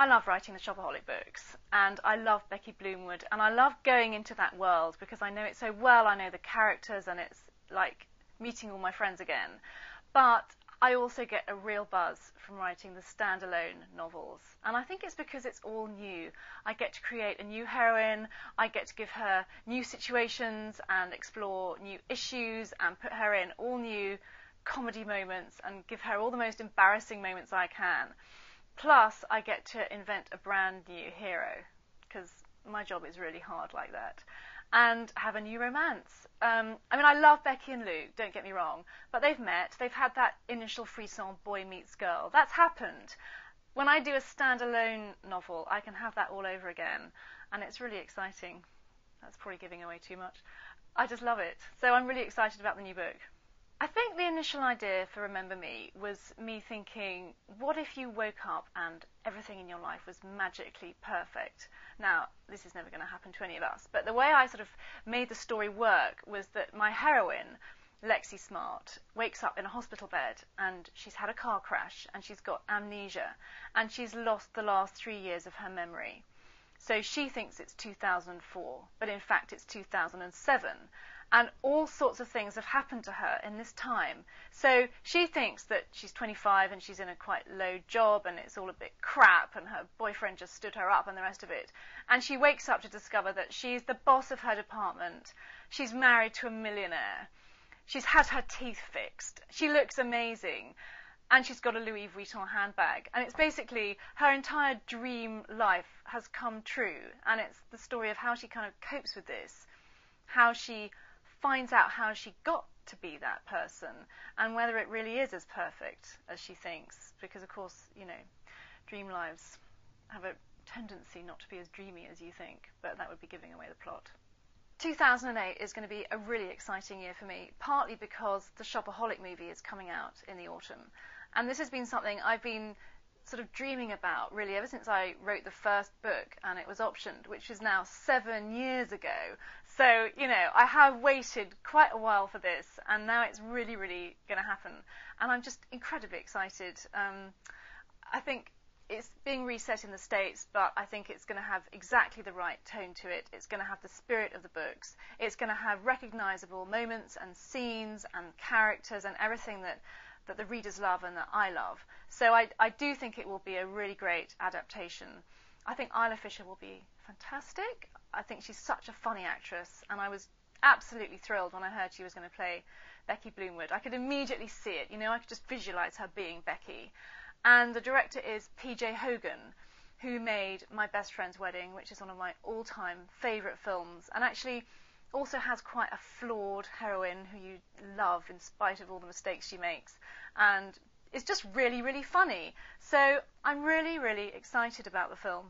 I love writing the Shopaholic books, and I love Becky Bloomwood, and I love going into that world because I know it so well. I know the characters, and it's like meeting all my friends again. But I also get a real buzz from writing the standalone novels, and I think it's because it's all new. I get to create a new heroine, I get to give her new situations and explore new issues and put her in all new comedy moments and give her all the most embarrassing moments I can. Plus, I get to invent a brand new hero, because my job is really hard like that, and have a new romance. I mean, I love Becky and Luke, don't get me wrong, but they've met, they've had that initial frisson, boy meets girl. That's happened. When I do a standalone novel, I can have that all over again, and it's really exciting. That's probably giving away too much. I just love it. So I'm really excited about the new book. I think the initial idea for Remember Me was me thinking, what if you woke up and everything in your life was magically perfect? Now, this is never going to happen to any of us, but the way I sort of made the story work was that my heroine, Lexi Smart, wakes up in a hospital bed and she's had a car crash and she's got amnesia and she's lost the last 3 years of her memory. So she thinks it's 2004, but in fact it's 2007. And all sorts of things have happened to her in this time. So she thinks that she's 25 and she's in a quite low job and it's all a bit crap and her boyfriend just stood her up and the rest of it. And she wakes up to discover that she's the boss of her department. She's married to a millionaire. She's had her teeth fixed. She looks amazing. And she's got a Louis Vuitton handbag. And it's basically her entire dream life has come true. And it's the story of how she kind of copes with this, how she finds out how she got to be that person and whether it really is as perfect as she thinks, because of course, you know, dream lives have a tendency not to be as dreamy as you think, but that would be giving away the plot. 2008 is going to be a really exciting year for me, partly because the Shopaholic movie is coming out in the autumn, and this has been something I've been sort of dreaming about really ever since I wrote the first book and it was optioned, which is now 7 years ago. So, you know, I have waited quite a while for this, and now it's really, really going to happen. And I'm just incredibly excited. I think it's being reset in the States, but I think it's going to have exactly the right tone to it. It's going to have the spirit of the books. It's going to have recognisable moments and scenes and characters and everything that the readers love and that I love. So I do think it will be a really great adaptation. I think Isla Fisher will be fantastic. I think she's such a funny actress, and I was absolutely thrilled when I heard she was going to play Becky Bloomwood. I could immediately see it, you know, I could just visualise her being Becky. And the director is PJ Hogan, who made My Best Friend's Wedding, which is one of my all-time favourite films, and actually also has quite a flawed heroine who you love in spite of all the mistakes she makes, and it's just really, really funny. So I'm really, really excited about the film.